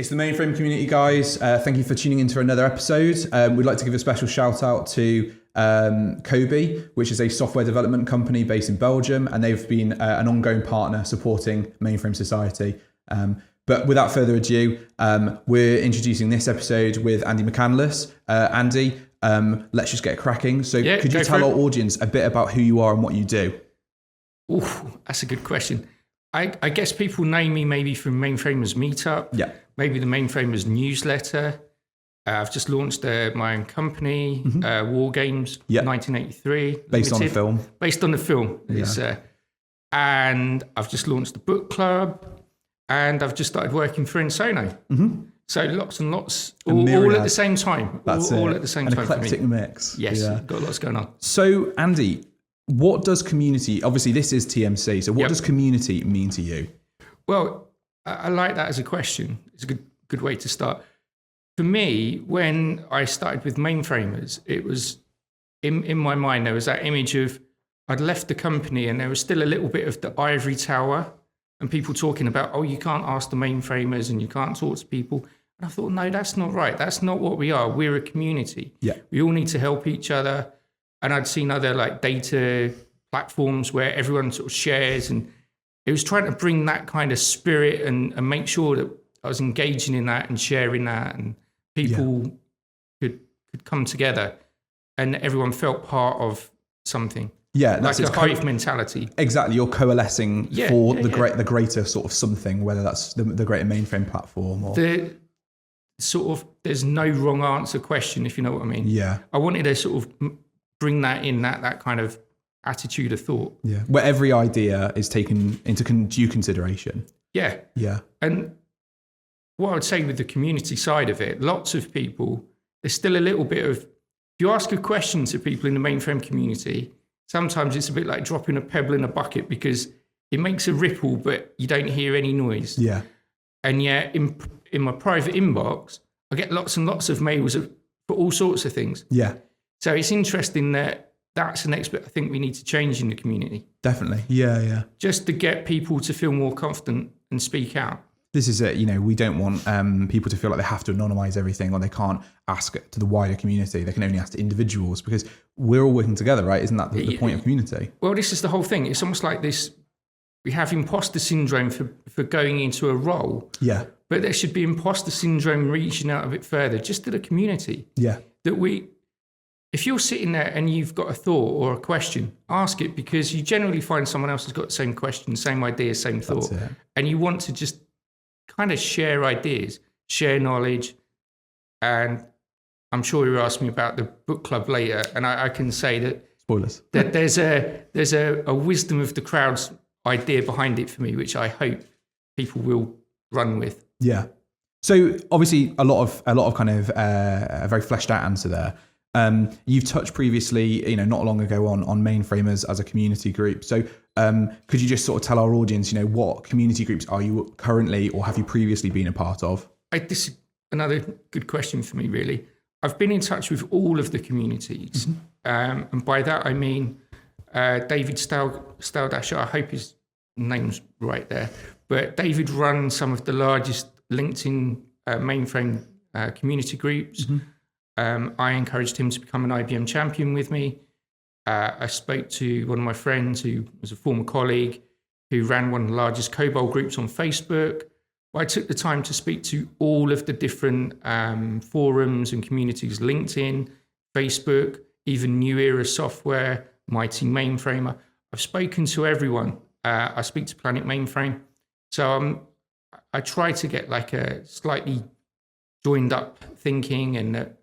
It's the Mainframe community, guys. Thank you for tuning into another episode. We'd like to give a special shout out to COBOL, which is a software development company based in Belgium, and they've been an ongoing partner supporting Mainframe Society. But without further ado, we're introducing this episode with Andy McCandless. Andy, let's just get cracking. So could you tell our audience a bit about who you are and what you do? Ooh, that's a good question. I guess people know me maybe from Mainframers Meetup, maybe the Mainframers Newsletter. I've just launched my own company, WarGames, 1983. Based on a film. Based on the film. Yeah. And I've just launched the book club, and I've just started working for Insono. Mm-hmm. So lots and lots, all at the same time. All at the same time. An eclectic mix. Yes, got lots going on. So, Andy, what does community, obviously this is TMC, so what does community mean to you? Well, I like that as a question. It's a good way to start. For me, when I started with Mainframers, it was, in my mind, there was that image of, I'd left the company and there was still a little bit of the ivory tower and people talking about, oh, you can't ask the Mainframers and you can't talk to people. And I thought, no, that's not right. That's not what we are. We're a community. Yeah. We all need to help each other. And I'd seen other like data platforms where everyone sort of shares, and it was trying to bring that kind of spirit and make sure that I was engaging in that and sharing that, and people could come together and everyone felt part of something. Yeah, like a hive mentality. Exactly, you're coalescing for the greater sort of something, whether that's the greater mainframe platform or the sort of there's no wrong answer question, if you know what I mean. Yeah, I wanted to sort of bring that in, that kind of attitude of thought. Yeah, where every idea is taken into due consideration. Yeah. And what I would say with the community side of it, lots of people, there's still a little bit of, if you ask a question to people in the mainframe community, sometimes it's a bit like dropping a pebble in a bucket because it makes a ripple, but you don't hear any noise. Yeah. And yet in my private inbox, I get lots and lots of mails for all sorts of things. Yeah. So it's interesting that's an aspect I think we need to change in the community. Definitely. Yeah. Just to get people to feel more confident and speak out. This is it. We don't want people to feel like they have to anonymize everything or they can't ask to the wider community. They can only ask to individuals because we're all working together, right? Isn't that the point of community? Well, this is the whole thing. It's almost like this, we have imposter syndrome for going into a role. Yeah. But there should be imposter syndrome reaching out a bit further, just to the community. Yeah. If you're sitting there and you've got a thought or a question, ask it, because you generally find someone else has got the same question, same idea, same thought. And you want to just kind of share ideas, share knowledge. And I'm sure you'll ask me about the book club later. And I can say that, spoilers, that there's a wisdom of the crowd's idea behind it for me, which I hope people will run with. Yeah. So obviously a lot of kind of a very fleshed out answer there. You've touched previously, not long ago on Mainframers as a community group. So could you just sort of tell our audience, what community groups are you currently or have you previously been a part of? This is another good question for me, really. I've been in touch with all of the communities. Mm-hmm. And by that, I mean David Staldasher, I hope his name's right there. But David runs some of the largest LinkedIn mainframe community groups. Mm-hmm. I encouraged him to become an IBM Champion with me. I spoke to one of my friends who was a former colleague who ran one of the largest COBOL groups on Facebook. I took the time to speak to all of the different forums and communities, LinkedIn, Facebook, even New Era Software, Mighty Mainframer. I've spoken to everyone. I speak to Planet Mainframe. So I try to get like a slightly joined up thinking and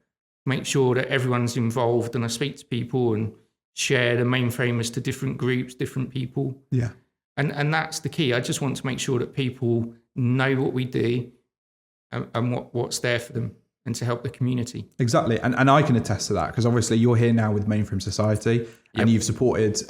make sure that everyone's involved, and I speak to people and share the mainframers to different groups, different people. Yeah. And that's the key. I just want to make sure that people know what we do and what's there for them and to help the community. Exactly. And I can attest to that because obviously you're here now with Mainframe Society and you've supported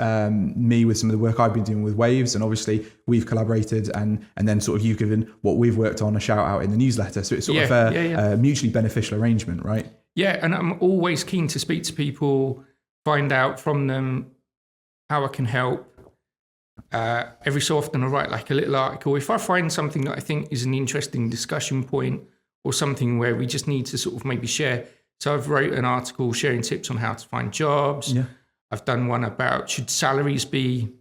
me with some of the work I've been doing with Waves, and obviously we've collaborated and then sort of you've given what we've worked on a shout out in the newsletter. So it's sort of a mutually beneficial arrangement, right? Yeah, and I'm always keen to speak to people, find out from them how I can help. Every so often I write like a little article. If I find something that I think is an interesting discussion point or something where we just need to sort of maybe share. So I've wrote an article sharing tips on how to find jobs. Yeah. I've done one about should salaries be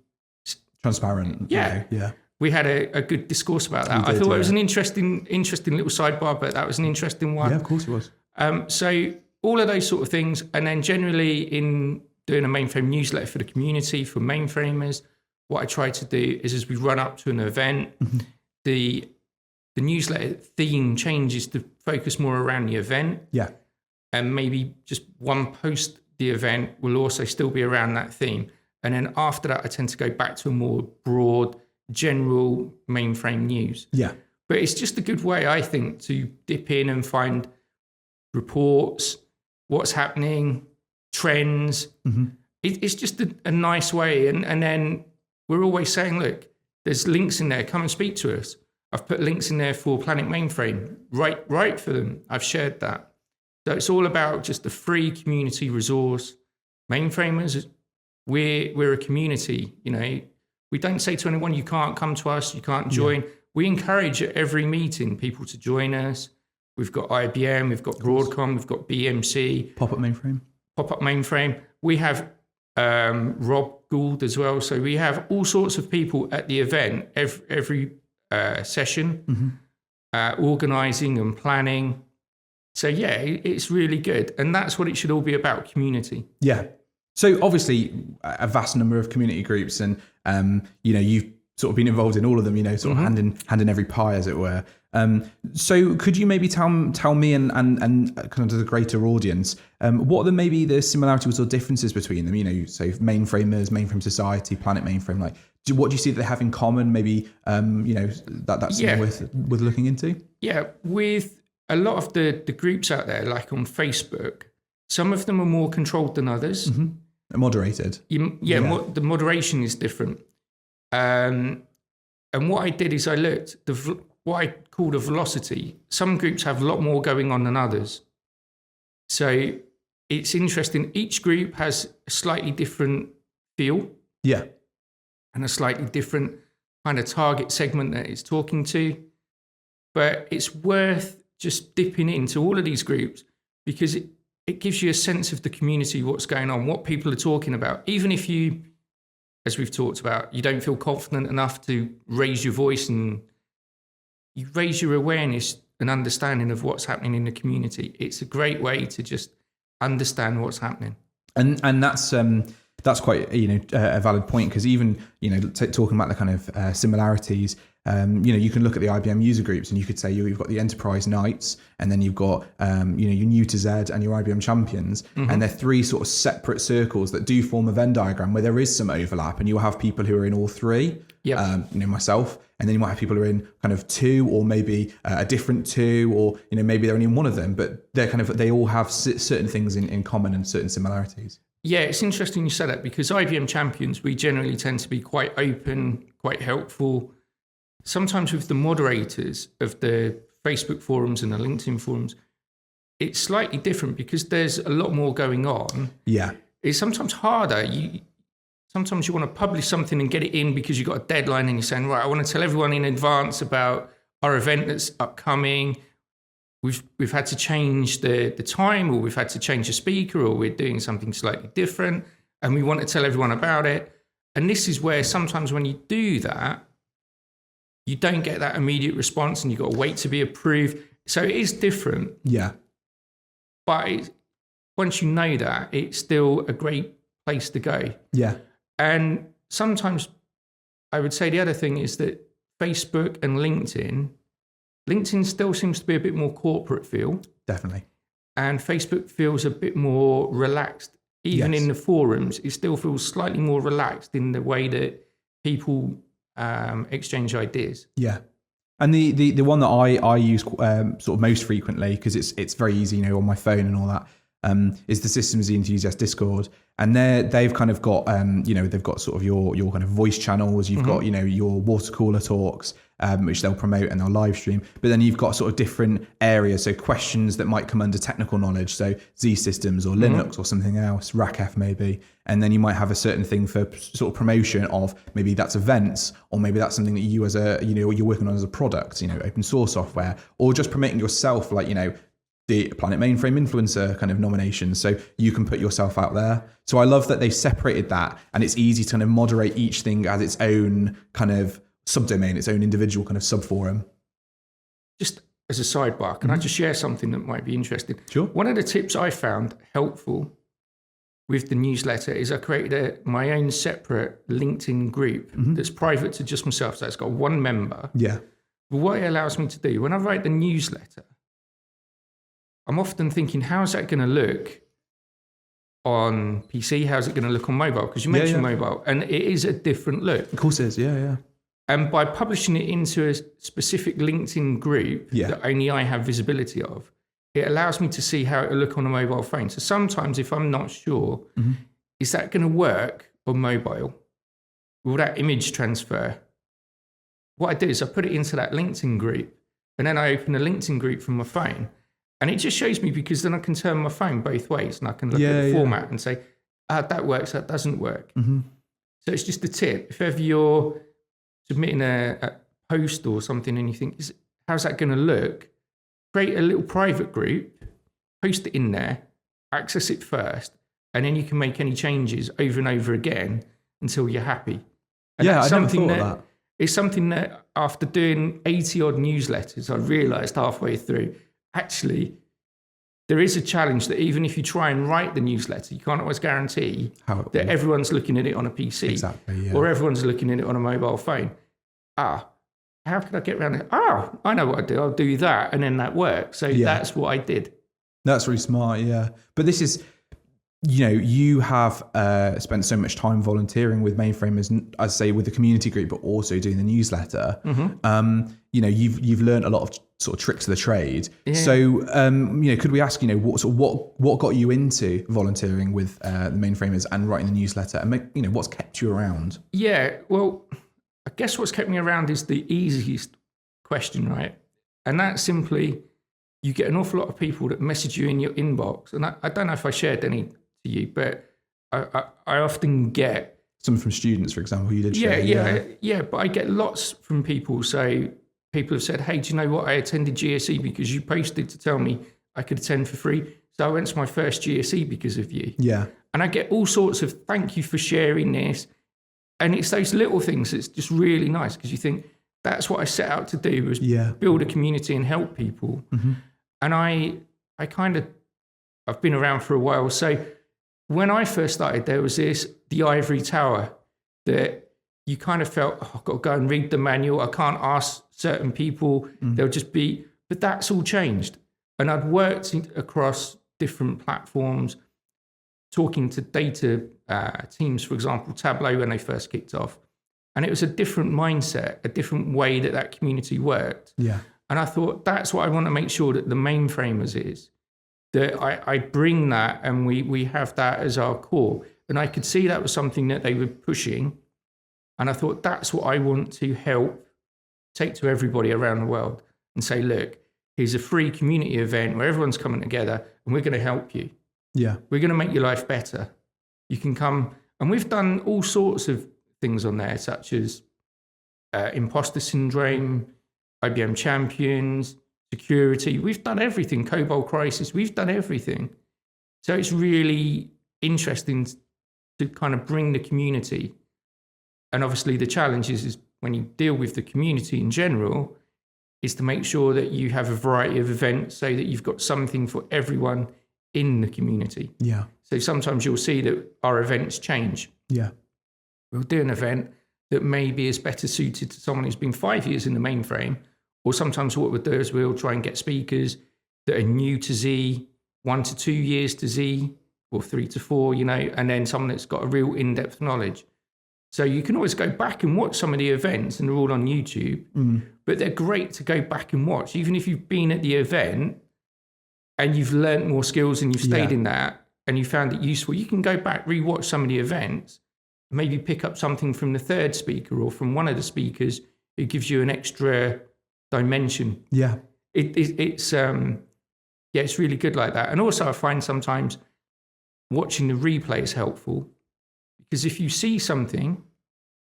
transparent. Yeah. Yeah. We had a good discourse about that. I thought it was an interesting little sidebar, but that was an interesting one. Yeah, of course it was. So all of those sort of things. And then generally in doing a Mainframe newsletter for the community, for Mainframers, what I try to do is as we run up to an event, the newsletter theme changes to focus more around the event. Yeah. And maybe just one post the event will also still be around that theme. And then after that, I tend to go back to a more broad, general Mainframe news. Yeah. But it's just a good way, I think, to dip in and find reports, what's happening, trends. It's just a nice way. And then we're always saying, look, there's links in there. Come and speak to us. I've put links in there for Planet Mainframe. Write for them. I've shared that. So it's all about just a free community resource. Mainframers, we're a community, you know. We don't say to anyone, you can't come to us, you can't join. Yeah. We encourage at every meeting people to join us. We've got IBM, we've got Broadcom, we've got BMC. Pop-up Mainframe. We have Rob Gould as well. So we have all sorts of people at the event, every session, organising and planning. So yeah, it's really good. And that's what it should all be about, community. Yeah. So obviously a vast number of community groups and, you know, you've sort of been involved in all of them, you know, sort of hand in every pie, as it were. So could you maybe tell me and kind of the greater audience, what are maybe the similarities or differences between them? You know, so Mainframers, Mainframe Society, Planet Mainframe, like, what do you see that they have in common? Maybe, you know, that's worth looking into? Yeah, with a lot of the groups out there, like on Facebook, some of them are more controlled than others. Moderated. The moderation is different. And what I did is I looked, what I called a velocity. Some groups have a lot more going on than others. So it's interesting. Each group has a slightly different feel. Yeah. And a slightly different kind of target segment that it's talking to. But it's worth just dipping into all of these groups because it gives you a sense of the community, what's going on, what people are talking about. Even if you, as we've talked about, you don't feel confident enough to raise your voice and you raise your awareness and understanding of what's happening in the community. It's a great way to just understand what's happening. And that's quite, you know, a valid point, because even, you know, talking about the kind of similarities, you know, you can look at the IBM user groups and you could say you've got the Enterprise Knights, and then you've got, you know, your New to Z and your IBM Champions, and they're three sort of separate circles that do form a Venn diagram where there is some overlap, and you'll have people who are in all three, you know, myself, and then you might have people who are in kind of two, or maybe a different two, or, you know, maybe they're only in one of them, but they're kind of, they all have certain things in common and certain similarities. Yeah, it's interesting you said that, because IBM Champions, we generally tend to be quite open, quite helpful. Sometimes with the moderators of the Facebook forums and the LinkedIn forums, it's slightly different because there's a lot more going on. Yeah. It's sometimes harder. Sometimes you want to publish something and get it in because you've got a deadline and you're saying, right, I want to tell everyone in advance about our event that's upcoming. We've had to change the time, or we've had to change the speaker, or we're doing something slightly different, and we want to tell everyone about it. And this is where sometimes when you do that, you don't get that immediate response and you've got to wait to be approved. So it is different. Yeah. But once you know that, it's still a great place to go. Yeah. And sometimes I would say the other thing is that Facebook and LinkedIn still seems to be a bit more corporate feel. Definitely. And Facebook feels a bit more relaxed. Even in the forums, it still feels slightly more relaxed in the way that people exchange ideas. Yeah. And the one that I use sort of most frequently, because it's very easy, you know, on my phone and all that, is the Systems Enthusiast Discord. And they've kind of got, you know, they've got sort of your kind of voice channels. You've got, you know, your water cooler talks. which they'll promote and they'll live stream. But then you've got sort of different areas, so questions that might come under technical knowledge, so Z systems or Linux or something else, RACF maybe. And then you might have a certain thing for sort of promotion of maybe that's events, or maybe that's something that you as a, you're working on as a product, open source software, or just promoting yourself, like, the Planet Mainframe Influencer kind of nominations. So you can put yourself out there. So I love that they separated that, and it's easy to kind of moderate each thing as its own kind of subdomain, its own individual kind of subforum. Just as a sidebar, can I just share something that might be interesting? Sure. One of the tips I found helpful with the newsletter is I created my own separate LinkedIn group that's private to just myself. So it's got one member. Yeah. But what it allows me to do, when I write the newsletter, I'm often thinking, how's that going to look on PC? How's it going to look on mobile? Because you mentioned mobile, and it is a different look. Of course it is, yeah. And by publishing it into a specific LinkedIn group that only I have visibility of, it allows me to see how it will look on a mobile phone. So sometimes if I'm not sure, is that going to work on mobile? Will that image transfer? What I do is I put it into that LinkedIn group, and then I open a LinkedIn group from my phone. And it just shows me, because then I can turn my phone both ways and I can look at the format and say, that works, that doesn't work. So it's just a tip. If ever you're submitting a post or something and you think, how's that going to look? Create a little private group, post it in there, access it first, and then you can make any changes over and over again until you're happy. And I never thought of that. It's something that after doing 80 odd newsletters, I realized halfway through, actually, there is a challenge that even if you try and write the newsletter, you can't always guarantee that everyone's looking at it on a PC or everyone's looking at it on a mobile phone. How can I get around it? I know what I do. I'll do that. And then that works. So that's what I did. That's really smart, yeah. But this is, you have spent so much time volunteering with Mainframers, I say, with the community group, but also doing the newsletter. You've learned a lot of sort of tricks of the trade. Yeah. So, could we ask, what got you into volunteering with the Mainframers and writing the newsletter, and what's kept you around? Yeah, well, I guess what's kept me around is the easiest question, right? And that's simply, you get an awful lot of people that message you in your inbox, and I don't know if I shared any to you, but I often get some from students, for example. You did share. Yeah. But I get lots from people. So people have said, "Hey, do you know what? I attended GSE because you posted to tell me I could attend for free. So I went to my first GSE because of you." Yeah. And I get all sorts of thank you for sharing this, and it's those little things that's just really nice, because you think that's what I set out to do, was build a community and help people. And I've been around for a while. So when I first started, there was the ivory tower that you kind of felt, I've got to go and read the manual. I can't ask certain people. They'll just be, but that's all changed. And I'd worked across different platforms, talking to data teams, for example, Tableau, when they first kicked off. And it was a different mindset, a different way that community worked. Yeah. And I thought, that's what I want to make sure that the Mainframers is, that I bring that, and we have that as our core. And I could see that was something that they were pushing. And I thought, that's what I want to help take to everybody around the world and say, look, here's a free community event where everyone's coming together and we're going to help you. Yeah. We're going to make your life better. You can come, and we've done all sorts of things on there, such as imposter syndrome, IBM Champions, security. We've done everything. COBOL crisis. We've done everything. So it's really interesting to kind of bring the community. And obviously the challenge is when you deal with the community in general, is to make sure that you have a variety of events so that you've got something for everyone in the community. Yeah. So sometimes you'll see that our events change. Yeah. We'll do an event that maybe is better suited to someone who's been 5 years in the mainframe. Or sometimes what we'll do is we'll try and get speakers that are new to Z, 1 to 2 years to Z, or 3 to 4, and then someone that's got a real in-depth knowledge. So you can always go back and watch some of the events, and they're all on YouTube, but they're great to go back and watch. Even if you've been at the event and you've learnt more skills and you've stayed in that and you found it useful, you can go back, rewatch some of the events, maybe pick up something from the third speaker or from one of the speakers It gives you an extra dimension. Yeah. It's really good like that. And also I find sometimes watching the replay is helpful, because if you see something,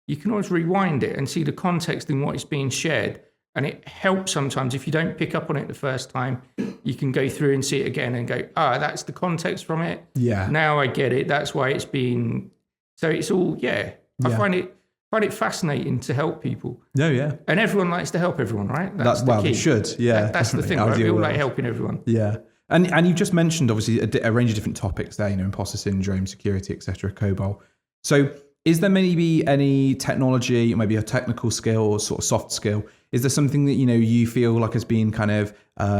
you can always rewind it and see the context in what is being shared. And it helps sometimes if you don't pick up on it the first time, you can go through and see it again and go, that's the context from it. Yeah. Now I get it. That's why it's being. So it's all, I find it fascinating to help people. No, yeah. And everyone likes to help everyone, right? That's well, they should. Yeah. That's the thing, right? We all like helping everyone. Yeah. And you just mentioned obviously a range of different topics there, imposter syndrome, security, etc., COBOL. So is there maybe any technology, maybe a technical skill or sort of soft skill? Is there something that, you feel like has been kind of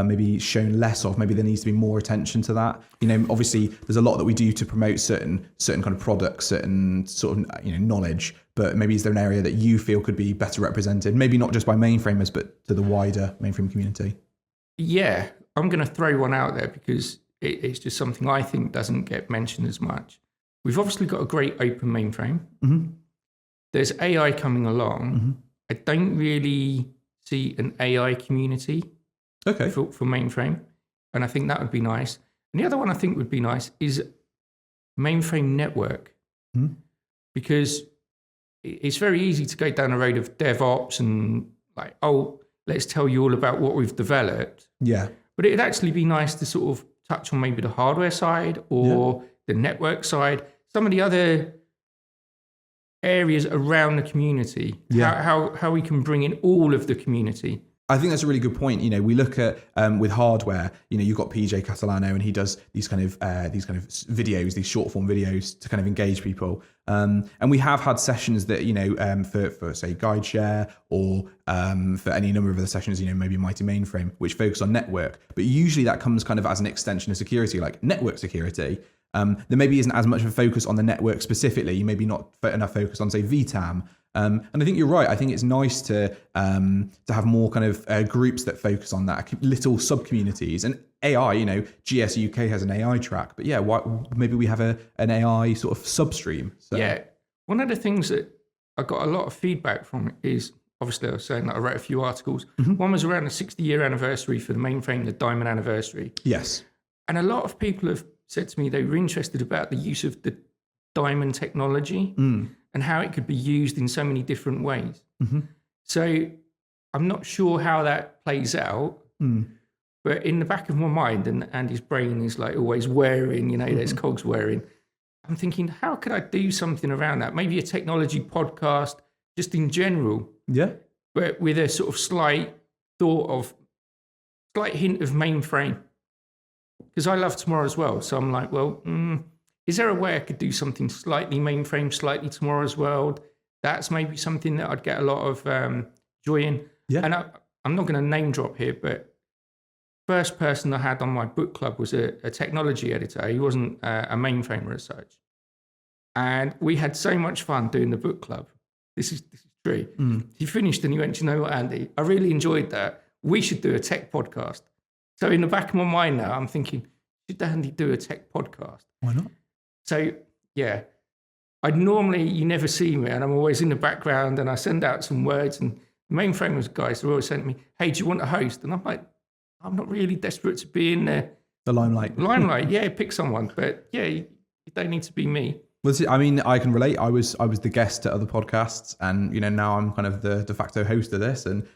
maybe shown less of? Maybe there needs to be more attention to that. Obviously there's a lot that we do to promote certain kind of products, certain sort of, knowledge, but maybe is there an area that you feel could be better represented? Maybe not just by mainframers, but to the wider mainframe community? Yeah. I'm going to throw one out there because it's just something I think doesn't get mentioned as much. We've obviously got a great open mainframe. Mm-hmm. There's AI coming along. Mm-hmm. I don't really see an AI community for mainframe, and I think that would be nice. And the other one I think would be nice is mainframe network, because it's very easy to go down a road of DevOps and like, let's tell you all about what we've developed. Yeah. But it'd actually be nice to sort of touch on maybe the hardware side or the network side, some of the other areas around the community, how we can bring in all of the community. I think that's a really good point. We look at with hardware. You've got PJ Catalano, and he does these kind of videos, these short form videos to kind of engage people. And we have had sessions that for say GuideShare or for any number of other sessions, maybe Mighty Mainframe, which focus on network. But usually that comes kind of as an extension of security, like network security. There maybe isn't as much of a focus on the network specifically. You maybe not enough focus on say VTAM. And I think you're right. I think it's nice to have more kind of groups that focus on that, little sub communities. And AI, GS UK has an AI track, but maybe we have an AI sort of substream. So. Yeah, one of the things that I got a lot of feedback from is, obviously I was saying that I wrote a few articles. Mm-hmm. One was around the 60-year anniversary for the mainframe, the diamond anniversary. Yes. And a lot of people have said to me they were interested about the use of the diamond technology and how it could be used in so many different ways. Mm-hmm. So I'm not sure how that plays out, but in the back of my mind, and Andy's brain is like always whirring, there's cogs whirring. I'm thinking, how could I do something around that? Maybe a technology podcast, just in general. Yeah. But with a sort of slight hint of mainframe. Because I love tomorrow as well. So I'm like, well, is there a way I could do something slightly mainframe, slightly tomorrow's world? That's maybe something that I'd get a lot of joy in. Yeah. And I'm not going to name drop here, but first person I had on my book club was a technology editor. He wasn't a mainframer as such. And we had so much fun doing the book club. This is true. He finished and he went, you know what, Andy, I really enjoyed that. We should do a tech podcast. So in the back of my mind now, I'm thinking, should Andy do a tech podcast? Why not? So, you never see me, and I'm always in the background, and I send out some words, and the Mainframers guys are always saying to me, hey, do you want a host? And I'm like, I'm not really desperate to be in the limelight. Pick someone. But you don't need to be me. Well, see, I mean, I can relate. I was the guest at other podcasts, and now I'm kind of the de facto host of this, and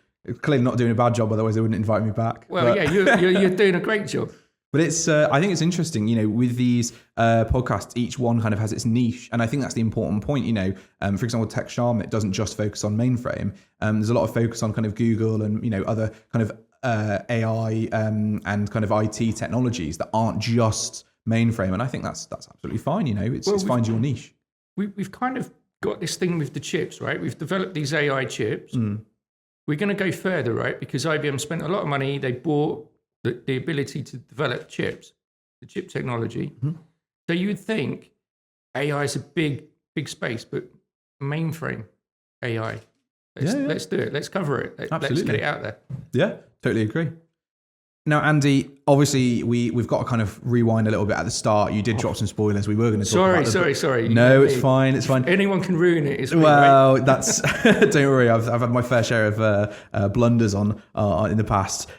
clearly not doing a bad job, otherwise they wouldn't invite me back. Well, you're doing a great job. But it's, I think it's interesting, with these podcasts, each one kind of has its niche. And I think that's the important point, for example, Tech Sharm, it doesn't just focus on mainframe. There's a lot of focus on kind of Google and, other kind of AI and kind of IT technologies that aren't just mainframe. And I think that's absolutely fine, it's find your niche. We've kind of got this thing with the chips, right? We've developed these AI chips. We're going to go further, right? Because IBM spent a lot of money. They bought the ability to develop chips, the chip technology. Mm-hmm. So you would think AI is a big space, but mainframe AI, let's do it. Let's cover it. Let's get it out there. Yeah, totally agree. Now, Andy, obviously we've got to kind of rewind a little bit at the start. You did drop some spoilers. We were going to talk about Sorry. No, it's fine. It's fine. Anyone can ruin it. Well, that's don't worry. I've had my fair share of blunders on in the past,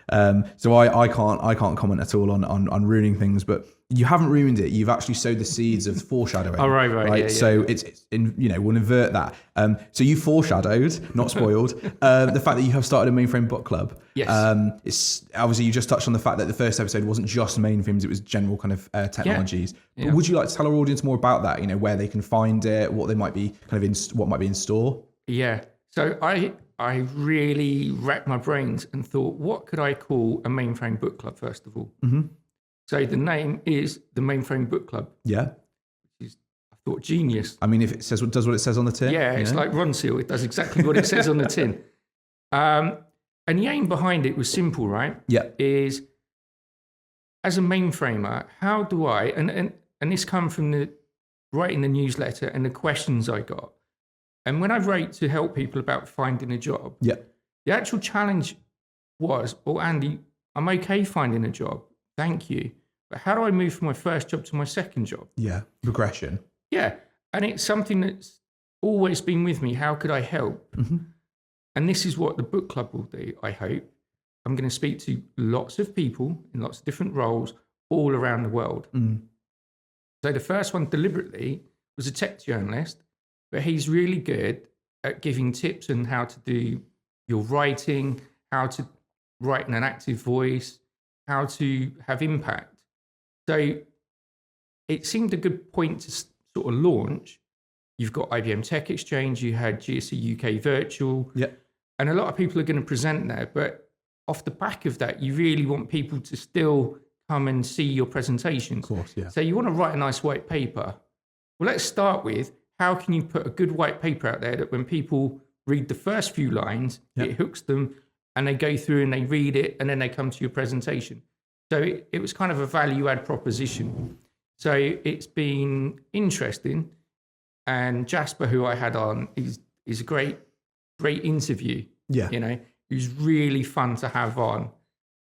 so I can't comment at all on ruining things. But you haven't ruined it. You've actually sowed the seeds of foreshadowing. Oh, right. Yeah, so it's in, we'll invert that. So you foreshadowed, not spoiled, the fact that you have started a Mainframe Book Club. Yes. It's obviously you just touched on the fact that the first episode wasn't just mainframes; it was general kind of technologies. Yeah. But would you like to tell our audience more about that? Where they can find it, what they might be kind of what might be in store. Yeah. So I really racked my brains and thought, what could I call a Mainframe Book Club first of all? Mm-hmm. So the name is the Mainframe Book Club. Yeah. Which is, I thought, genius. I mean, if it does what it says on the tin. Yeah, it's like Ron Seal. It does exactly what it says on the tin. And the aim behind it was simple, right? Yeah. Is as a mainframer, how do I, and this comes from writing the newsletter and the questions I got. And when I wrote to help people about finding a job, the actual challenge was, well, Andy, I'm okay finding a job. Thank you. But how do I move from my first job to my second job? Yeah, progression. Yeah. And it's something that's always been with me. How could I help? Mm-hmm. And this is what the book club will do, I hope. I'm going to speak to lots of people in lots of different roles all around the world. Mm. So the first one deliberately was a tech journalist, but he's really good at giving tips on how to do your writing, how to write in an active voice, how to have impact. So it seemed a good point to sort of launch. You've got IBM Tech Exchange, you had GSE UK Virtual, and a lot of people are going to present there. But off the back of that, you really want people to still come and see your presentations. Of course, yeah. So you want to write a nice white paper. Well, let's start with how can you put a good white paper out there that when people read the first few lines, it hooks them, and they go through and they read it, and then they come to your presentation. So it was kind of a value add proposition. So it's been interesting. And Jasper, who I had on, is a great interview. Yeah. He was really fun to have on.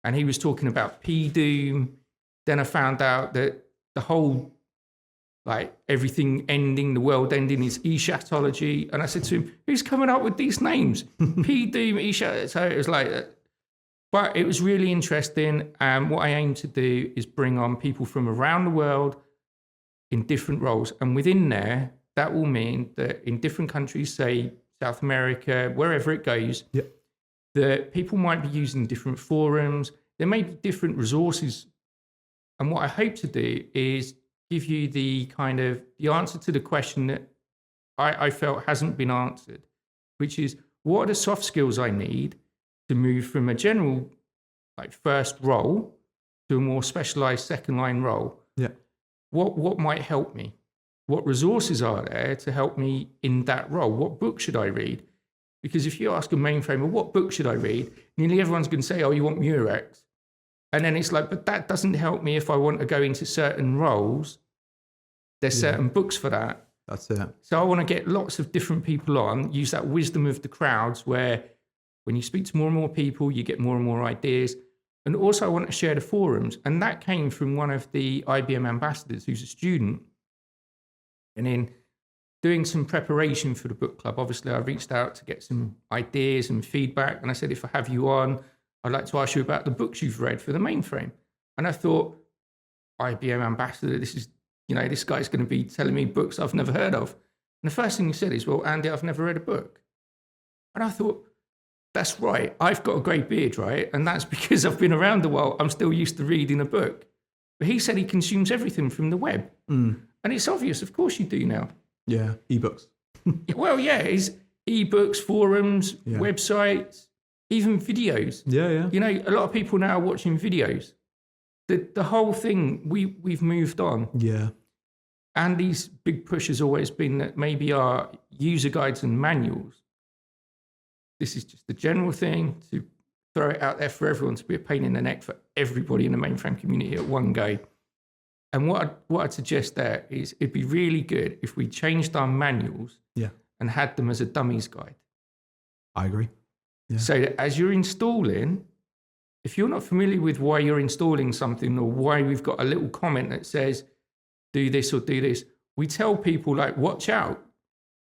And he was talking about P-Doom. Then I found out that the whole, everything ending, the world ending is eschatology. And I said to him, who's coming up with these names? P-Doom, eschatology. So it was but it was really interesting. And what I aim to do is bring on people from around the world in different roles. And within there, that will mean that in different countries, say South America, wherever it goes, that people might be using different forums. There may be different resources. And what I hope to do is give you the answer to the question that I felt hasn't been answered, which is, what are the soft skills I need to move from a general first role to a more specialized second line role? Yeah. What might help me? What resources are there to help me in that role? What book should I read? Because if you ask a mainframer, what book should I read? Nearly everyone's going to say, oh, you want Murex. And then it's but that doesn't help me if I want to go into certain roles. There's certain books for that. That's it. So I want to get lots of different people on, use that wisdom of the crowds where when you speak to more and more people, you get more and more ideas. And also I want to share the forums. And that came from one of the IBM ambassadors who's a student. And in doing some preparation for the book club, obviously I reached out to get some ideas and feedback. And I said, if I have you on, I'd like to ask you about the books you've read for the mainframe. And I thought, IBM ambassador, this guy's going to be telling me books I've never heard of. And the first thing he said is, well, Andy, I've never read a book. And I thought, that's right. I've got a grey beard, right? And that's because I've been around a while. I'm still used to reading a book. But he said he consumes everything from the web. Mm. And it's obvious, of course you do now. Yeah, ebooks. Well, yeah, it's ebooks, forums, websites, even videos. Yeah. A lot of people now are watching videos. The whole thing, we've moved on. Yeah. Andy's big push has always been that maybe our user guides and manuals, this is just a general thing to throw it out there for everyone to be a pain in the neck for everybody in the mainframe community at one go. And what I'd suggest there is it'd be really good if we changed our manuals and had them as a dummies guide. I agree. Yeah. So that as you're installing, if you're not familiar with why you're installing something or why we've got a little comment that says, do this or do this, we tell people like, watch out,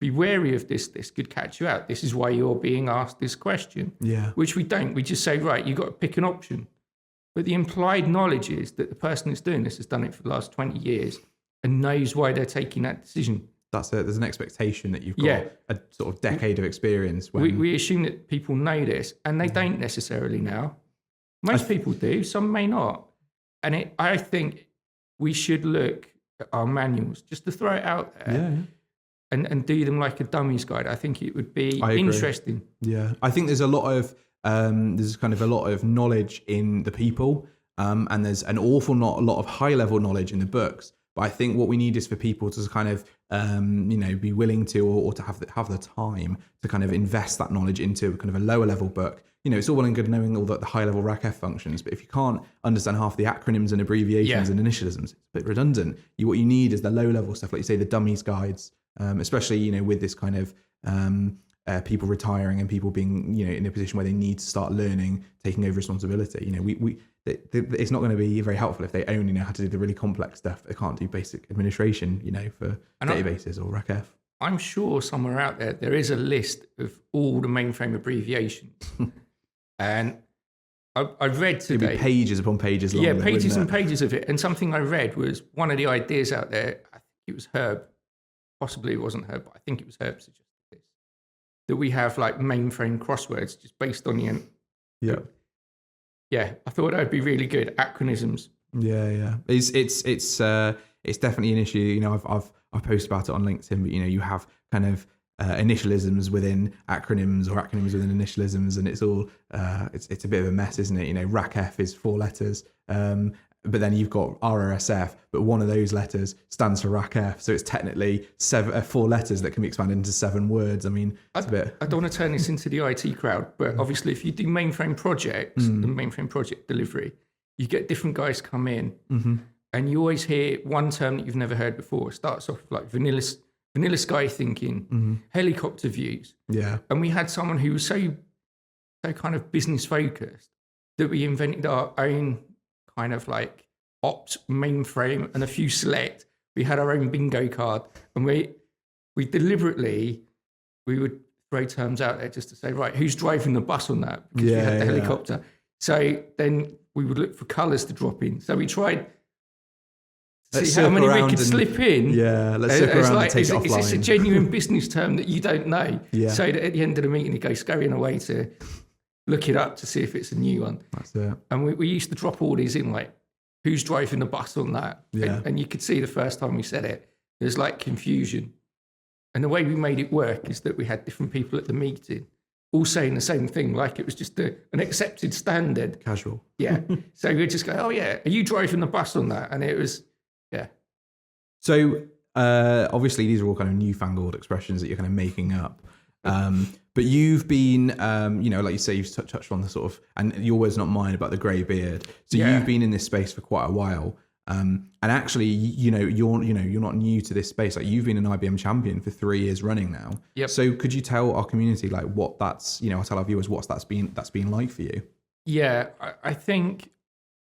be wary of this. This could catch you out. This is why you're being asked this question. Yeah. Which we don't. We just say, right, you've got to pick an option. But the implied knowledge is that the person who's doing this has done it for the last 20 years and knows why they're taking that decision. That's it. There's an expectation that you've got a sort of decade of experience. We assume that people know this, and they don't necessarily now. Most people do, some may not. And I think we should look at our manuals, just to throw it out there, and do them like a dummies guide. I think it would be interesting. Yeah, I think there's a lot of a lot of knowledge in the people, and there's an awful lot of high level knowledge in the books. But I think what we need is for people to kind of be willing to or to have the time to kind of invest that knowledge into kind of a lower level book. It's all well and good knowing all the high level RACF functions, but if you can't understand half the acronyms and abbreviations and initialisms, it's a bit redundant. What you need is the low level stuff, like you say, the dummies guides, especially with this kind of people retiring and people being in a position where they need to start learning, taking over responsibility. It's not going to be very helpful if they only know how to do the really complex stuff. They can't do basic administration, for databases or RACF. I'm sure somewhere out there is a list of all the mainframe abbreviations. And I read today. It'd be pages upon pages long. Yeah, pages and pages of it. And something I read was one of the ideas out there, I think it was Herb, possibly it wasn't Herb, but I think it was Herb suggested this, that we have like mainframe crosswords just based on the... Yeah, I thought that would be really good. Acronyms. Yeah. It's definitely an issue. I've posted about it on LinkedIn, but you have kind of initialisms within acronyms or acronyms within initialisms, and it's all it's a bit of a mess, isn't it? RACF is 4 letters, but then you've got RRSF, but one of those letters stands for RACF, so it's technically 4 letters that can be expanded into 7 words. I mean, it's a bit... I don't want to turn this into the IT crowd, but obviously if you do mainframe projects and mainframe project delivery, you get different guys come in, and you always hear one term that you've never heard before. It starts off like vanilla sky thinking, helicopter views. Yeah. And we had someone who was so kind of business focused that we invented our own kind of like opt mainframe and a few select. We had our own bingo card, and we deliberately, we would throw terms out there just to say, right, who's driving the bus on that? Because we had the helicopter. So then we would look for colours to drop in. So we tried to see how many we could slip in. Yeah, let's slip around and take it offline. Is this a genuine business term that you don't know? Yeah. So that at the end of the meeting, it goes scurrying away to look it up to see if it's a new one. That's it. And we used to drop all these in, like, who's driving the bus on that? Yeah. And you could see the first time we said it, there's like confusion. And the way we made it work is that we had different people at the meeting all saying the same thing, like it was just an accepted standard. Casual. Yeah. So we'd just go, oh yeah, are you driving the bus on that? And it was, yeah. So obviously these are all kind of newfangled expressions that you're kind of making up. But you've been, like you say, you've touched on the sort of, and your words not mine, about the grey beard. So you've been in this space for quite a while. And actually, you're not new to this space. Like, you've been an IBM champion for 3 years running now. Yep. So could you tell our community, like, what that's, I'll tell our viewers what that's been like for you? Yeah, I think,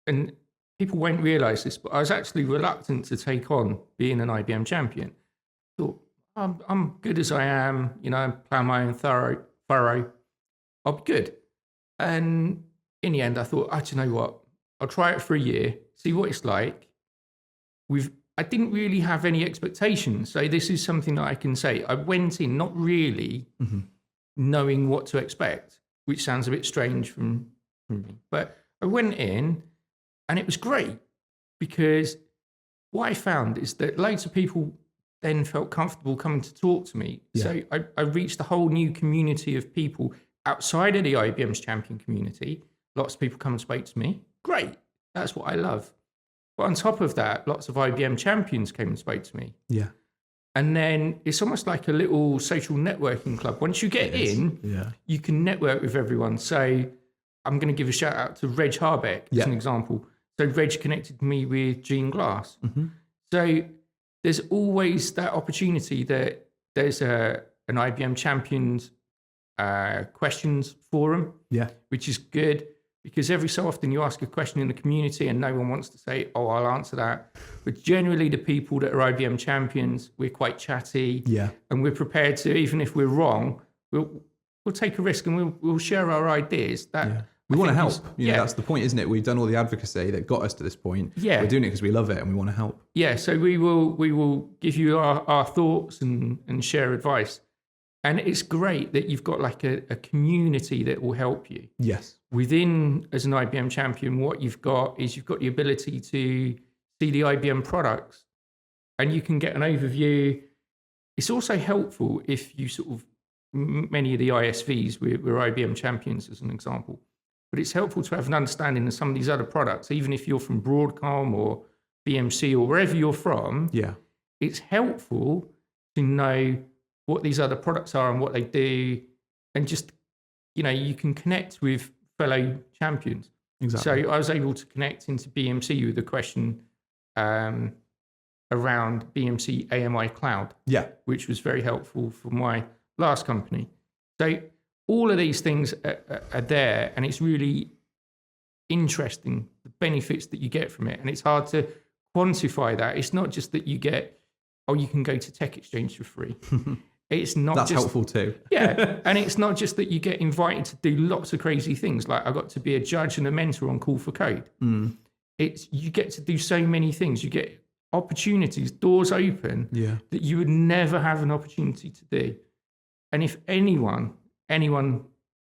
and people won't realise this, but I was actually reluctant to take on being an IBM champion. I thought, I'm good as I am, I'm ploughing my own furrow. I'll be good. And in the end, I thought, do you know what? I'll try it for a year, see what it's like. I didn't really have any expectations. So this is something that I can say. I went in not really knowing what to expect, which sounds a bit strange from me. But I went in and it was great, because what I found is that loads of people then felt comfortable coming to talk to me. Yeah. So I reached a whole new community of people outside of the IBM's champion community. Lots of people come and speak to me. Great. That's what I love. But on top of that, lots of IBM champions came and spoke to me. Yeah. And then it's almost like a little social networking club. Once you get in, you can network with everyone. So I'm going to give a shout out to Reg Harbeck as an example. So Reg connected me with Gene Glass. Mm-hmm. So there's always that opportunity that there's an IBM champions questions forum, which is good, because every so often you ask a question in the community and no one wants to say, oh, I'll answer that. But generally the people that are IBM champions, we're quite chatty, and we're prepared to, even if we're wrong, we'll take a risk and we'll share our ideas. We want to help. That's the point, isn't it? We've done all the advocacy that got us to this point. Yeah. We're doing it because we love it and we want to help. Yeah, so we will give you our thoughts and share advice. And it's great that you've got like a community that will help you. Yes. Within, as an IBM champion, what you've got is you've got the ability to see the IBM products and you can get an overview. It's also helpful if you sort of, many of the ISVs, we're IBM champions as an example, but it's helpful to have an understanding of some of these other products, even if you're from Broadcom or BMC or wherever you're from. Yeah. It's helpful to know what these other products are and what they do, and just, you can connect with fellow champions. Exactly. So I was able to connect into BMC with a question around BMC AMI Cloud, which was very helpful for my last company. So all of these things are there, and it's really interesting, the benefits that you get from it. And it's hard to quantify that. It's not just that you get, you can go to Tech Exchange for free. It's not That's just, helpful too. And it's not just that you get invited to do lots of crazy things. Like I got to be a judge and a mentor on Call for Code. It's, you get to do so many things. You get opportunities, doors open that you would never have an opportunity to do. And if anyone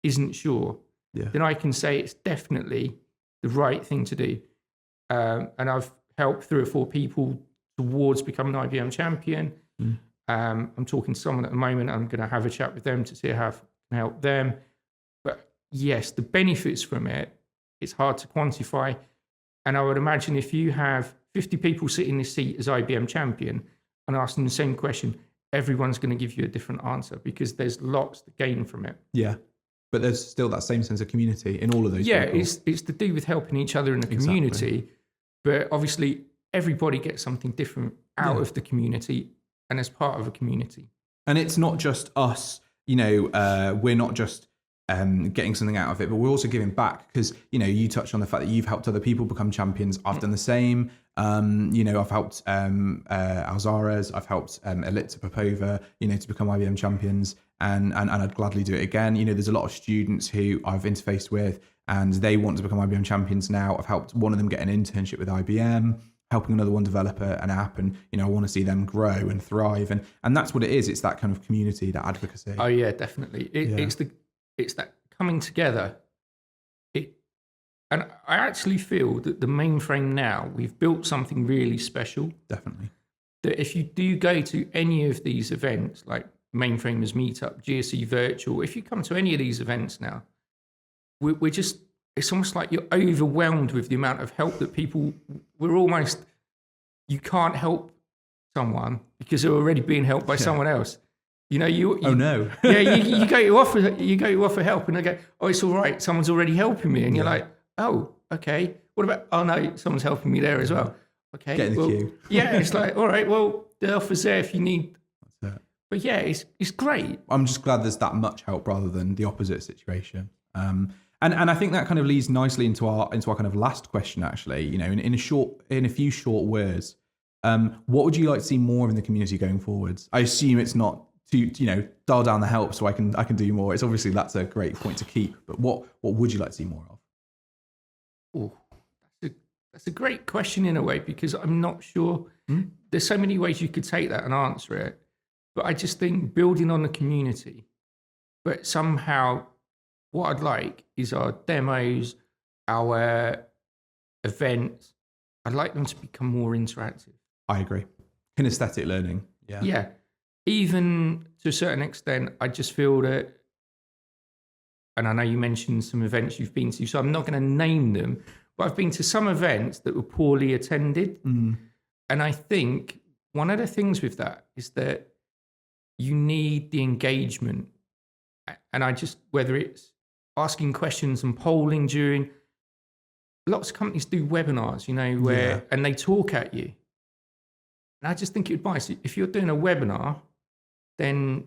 isn't sure, then I can say it's definitely the right thing to do. And I've helped 3 or 4 people towards becoming an IBM champion. I'm talking to someone at the moment. I'm going to have a chat with them to see how I can help them. But yes, the benefits from it, it's hard to quantify. And I would imagine if you have 50 people sitting in this seat as IBM champion and asking the same question, everyone's going to give you a different answer because there's lots to gain from it. Yeah. But there's still that same sense of community in all of those people. It's to do with helping each other in the community. But obviously, everybody gets something different out of the community and as part of a community. And it's not just us, we're not just getting something out of it, but we're also giving back because, you touched on the fact that you've helped other people become champions. I've done the same. I've helped Alzares, I've helped Elitsa Popova, to become IBM champions, and I'd gladly do it again. There's a lot of students who I've interfaced with and they want to become IBM champions now. I've helped one of them get an internship with IBM, helping another one develop an app, and I want to see them grow and thrive, and that's what it is. It's that kind of community, that advocacy. Oh yeah, definitely. It's that coming together. And I actually feel that the Mainframe now, we've built something really special. Definitely. That if you do go to any of these events, like Mainframers Meetup, GSE Virtual, if you come to any of these events now, we're just, it's almost like you're overwhelmed with the amount of help that people, you can't help someone because they're already being helped by someone else. Oh no. you go to offer help and they go, oh, it's all right, someone's already helping me. And you're like, oh, okay. What about, oh no, someone's helping me there as well. Okay. Get in the queue. It's like, all right, well, the offer's there if you need. That's it. But yeah, it's great. I'm just glad there's that much help rather than the opposite situation. And I think that kind of leads nicely into our kind of last question, actually. In a few short words, what would you like to see more of in the community going forwards? I assume it's not to dial down the help so I can do more. It's obviously that's a great point to keep. But what would you like to see more of? Oh, that's a great question in a way, because I'm not sure. There's so many ways you could take that and answer it. But I just think building on the community. But somehow what I'd like is our demos, our events, I'd like them to become more interactive. I agree. Kinesthetic learning. Yeah. Yeah. Even to a certain extent, I just feel that, and I know you mentioned some events you've been to, so I'm not going to name them, but I've been to some events that were poorly attended. And I think one of the things with that is that you need the engagement. And whether it's asking questions and polling during, lots of companies do webinars, where, and they talk at you. And I just think it would be nice, if you're doing a webinar, then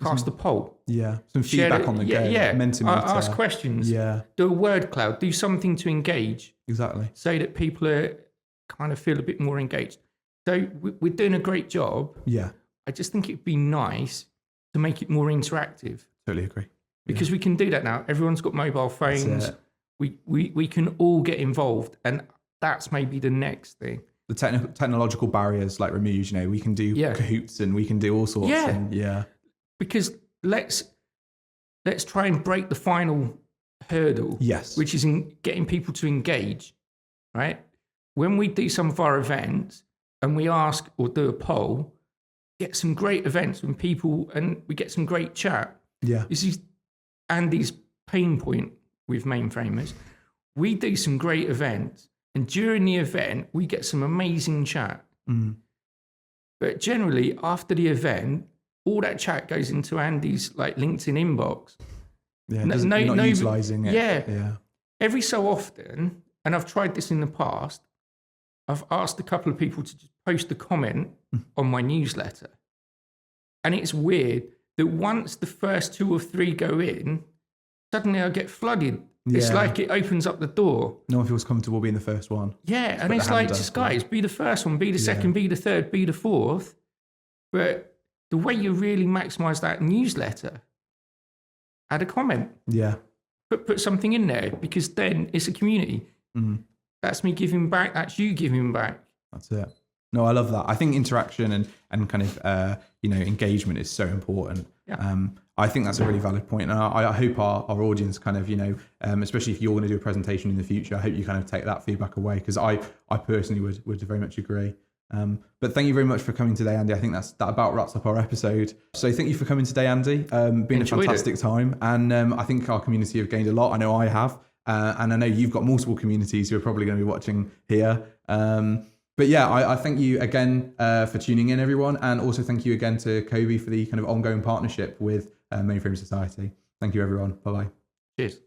cast a poll. Yeah, some feedback on the go. Mentimeter. Ask questions. Yeah, do a word cloud. Do something to engage. Exactly. So that people are kind of feel a bit more engaged. So we're doing a great job. Yeah. I just think it'd be nice to make it more interactive. Totally agree. Because we can do that now. Everyone's got mobile phones. We can all get involved, and that's maybe the next thing. The technological barriers like removed. We can do Kahoots and we can do all sorts. Yeah. Because let's try and break the final hurdle. Yes. Which is in getting people to engage. Right. When we do some of our events and we ask or do a poll, get some great events when people and we get some great chat. Yeah. This is Andy's pain point with Mainframers. We do some great events, and during the event, we get some amazing chat. Mm. But generally, after the event, all that chat goes into Andy's like LinkedIn inbox. Yeah, not utilising it. Yeah. Every so often, and I've tried this in the past, I've asked a couple of people to just post a comment on my newsletter. And it's weird that once the first 2 or 3 go in, suddenly I get flooded. Yeah. It's like it opens up the door. No one feels comfortable being the first one. Yeah, and it's like, just guys, be the first one, be the second, be the third, be the fourth. But the way you really maximise that newsletter, add a comment. Yeah. Put something in there, because then it's a community. Mm. That's me giving back. That's you giving back. That's it. No, I love that. I think interaction and kind of engagement is so important. Yeah. I think that's a really valid point, and I hope our audience kind of especially if you're going to do a presentation in the future, I hope you kind of take that feedback away, because I personally would very much agree. But thank you very much for coming today, Andy. I think that about wraps up our episode. So thank you for coming today, Andy. Been a fantastic time, and I think our community have gained a lot. I know I have, and I know you've got multiple communities who are probably going to be watching here. But yeah, I thank you again for tuning in, everyone, and also thank you again to COBOL for the kind of ongoing partnership with Mainframe Society. Thank you, everyone. Bye-bye. Cheers.